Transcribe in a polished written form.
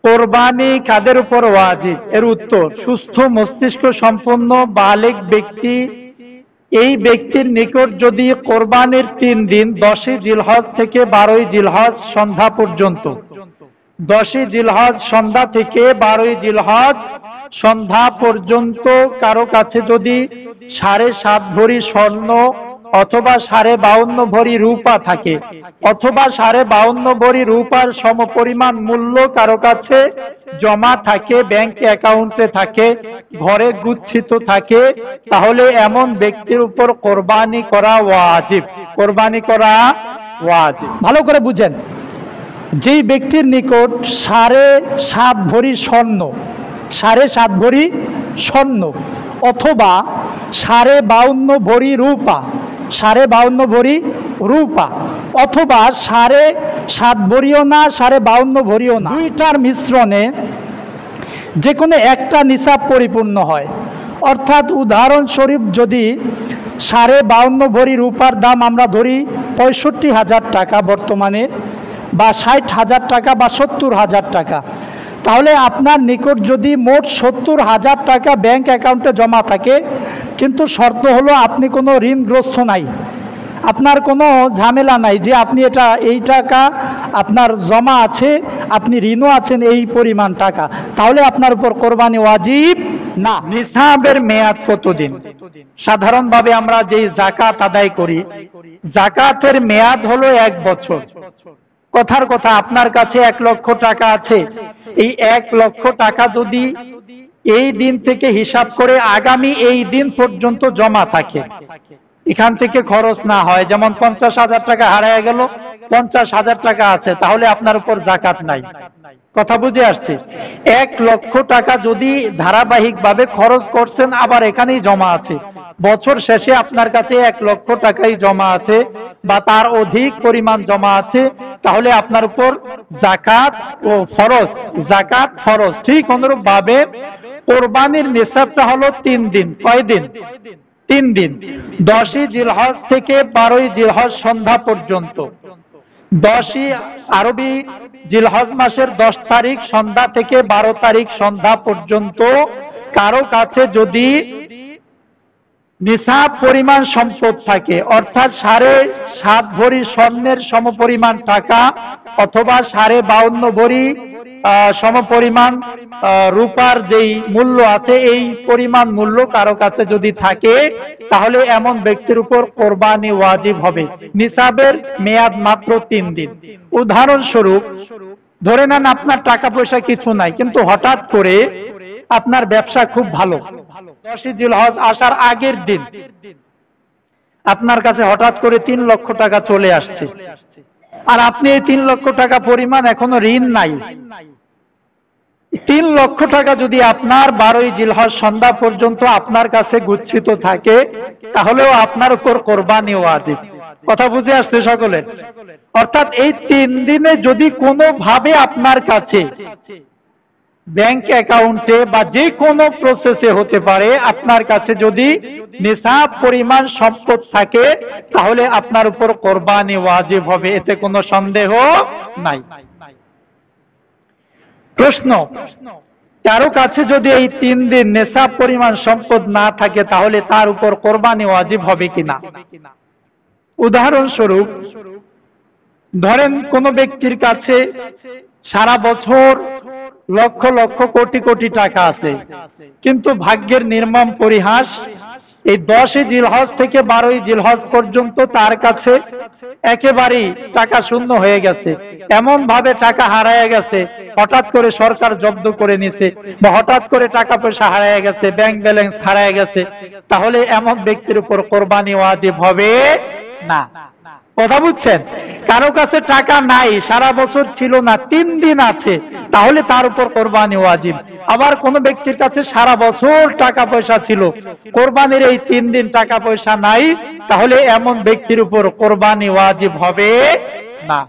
কোরবানি কাদের উপর ওয়াজিব? এর উত্তর, সুস্থ মস্তিষ্ক সম্পন্ন বালেগ ব্যক্তি, এই ব্যক্তির নিকট যদি কোরবানির 3 দিন 10ই জিলহজ থেকে 12ই জিলহজ সন্ধ্যা পর্যন্ত, 10ই জিলহজ সন্ধ্যা থেকে 12ই জিলহজ সন্ধ্যা পর্যন্ত কারো কাছে যদি 7.5 ভরি স্বর্ণ অথবা 52.5 ভরি রূপা থাকে, অথবা 52.5 ভরি রূপার সমপরিমাণ মূল্য কারো কাছে জমা থাকে, ব্যাংক অ্যাকাউন্টে থাকে, ঘরে গুচ্ছিত থাকে, তাহলে এমন ব্যক্তির উপর কোরবানি করা ওয়াজিব। কোরবানি করা ওয়াজিব। ভালো করে বুঝেন, যেই ব্যক্তির নিকট 7.5 ভরি স্বর্ণ, 7.5 ভরি স্বর্ণ অথবা 52.5 ভরি রূপা, 52.5 ভরি রূপা অথবা 7.5 ভরিও না 52.5 ভরিও না, দুইটার মিশ্রণে যে কোনো একটা নিসাব পরিপূর্ণ হয়। অর্থাৎ উদাহরণস্বরূপ যদি 52.5 ভরি রূপার দাম আমরা ধরি 65,000 টাকা বর্তমানে, বা 60,000 টাকা বা 70,000 টাকা, তাহলে আপনার নিকট যদি মোট 70,000 টাকা ব্যাংক অ্যাকাউন্টে জমা থাকে, কিন্তু শর্ত হলো আপনি কোনো ঋণগ্রস্ত নাই, আপনার কোনো ঝামেলা নাই যে আপনি এই টাকা আপনার জমা আছে, আপনি ঋণও আছেন এই পরিমাণ টাকা, তাহলে আপনার উপর কোরবানি ওয়াজিব না। নিসাবের মেয়াদ কতদিন? সাধারণভাবে আমরা যেই যাকাত আদায় করি, যাকাতের মেয়াদ হলো 1 বছর। কথার কথা, আপনার কাছে 1 লক্ষ টাকা আছে, এই 1 লক্ষ টাকা যদি এই দিন থেকে হিসাব করে আগামী এই দিন পর্যন্ত জমা থাকে, এখান থেকে খরচ না হয়, যেমন 50,000 টাকা হারিয়ে গেল, 50,000 টাকা আছে, তাহলে আপনার উপর যাকাত নাই। কথা বুঝে আসছে? 1 লক্ষ টাকা যদি ধারাবাহিকভাবে খরচ করছেন, আবার এখানেই জমা আছে, বছর শেষে আপনার কাছে 1 লক্ষ টাকাই জমা আছে বা তার অধিক পরিমাণ জমা আছে, তাহলে আপনার উপর যাকাত ও ফরজ, যাকাত ফরজ। ঠিক অনুরূপ ভাবে কোরবানির নিসাবটা হলো 3 দিন। কয় দিন? 3 দিন। 10ই জিলহজ থেকে 12ই জিলহজ সন্ধ্যা পর্যন্ত, 10ই আরবি জিলহজ মাসের 10 তারিখ সন্ধ্যা থেকে 12 তারিখ সন্ধ্যা পর্যন্ত কারো কাছে যদি নিসাব পরিমাণ সম্পদ থাকে, অর্থাৎ 7.5 ভরি স্বর্ণের সমপরিমাণ টাকা অথবা 52.5 ভরি সমপরিমাণ রূপার যেই মূল্য আছে, এই পরিমাণ মূল্য কারো কাছে যদি থাকে, তাহলে এমন ব্যক্তির উপর কোরবানি ওয়াজিব হবে। নিসাবের মেয়াদ মাত্র 3 দিন। উদাহরণস্বরূপ ধরে নেন আপনার টাকা পয়সা কিছু নাই, কিন্তু হঠাৎ করে আপনার ব্যবসা খুব ভালো, 10ই জিলহজ আসার আগের দিন আপনার কাছে হঠাৎ করে 3 লক্ষ টাকা চলে আসছে, আর আপনি এই 3 লক্ষ টাকা পরিমাণ এখনো ঋণ নাই। 3 লক্ষ টাকা যদি আপনার 12ই জিলহজ সন্ধ্যা পর্যন্ত আপনার কাছে গুচ্ছিত থাকে, তাহলেও আপনার উপর কোরবানি ওয়াজিব। কথা বুঝে আসছে সকলের? অর্থাৎ এই 3 দিনে যদি কোনোভাবে আপনার কাছে ব্যাংক অ্যাকাউন্টে বা যে কোনো প্রসেসে হতে পারে, আপনার কাছে যদি নিসাব পরিমাণ সম্পদ থাকে, তাহলে আপনার উপর কোরবানি ওয়াজিব হবে, এতে কোনো সন্দেহ নাই। প্রশ্ন, কারো কাছে যদি এই 3 দিন নিসাব পরিমাণ সম্পদ না থাকে, তাহলে তার উপর কোরবানি ওয়াজিব হবে কিনা? উদাহরণস্বরূপ ধরেন কোন ব্যক্তির কাছে সারা বছর লক্ষ লক্ষ কোটি কোটি টাকা আছে, কিন্তু ভাগ্যের নির্মম পরিহাস, এই 10ই জিলহজ থেকে 12ই জিলহজ পর্যন্ত তার কাছে একেবারেই টাকা শূন্য হয়ে গেছে, এমন ভাবে টাকা হারায় গেছে, হঠাৎ করে সরকার জব্দ করে নিছে, বা হঠাৎ করে টাকা পয়সা হারায় গেছে, ব্যাংক ব্যালেন্স হারায় গেছে, তাহলে এমন ব্যক্তির উপর কোরবানি ওয়াজিব হবে না। কথা বুঝছেন? কারো কাছে টাকা নাই, সারা বছর ছিল না, 3 দিন আছে, তাহলে তার উপর কোরবানি ওয়াজিব। আবার কোন ব্যক্তির কাছে সারা বছর টাকা পয়সা ছিল, কোরবানির এই 3 দিন টাকা পয়সা নাই, তাহলে এমন ব্যক্তির উপর কোরবানি ওয়াজিব হবে না।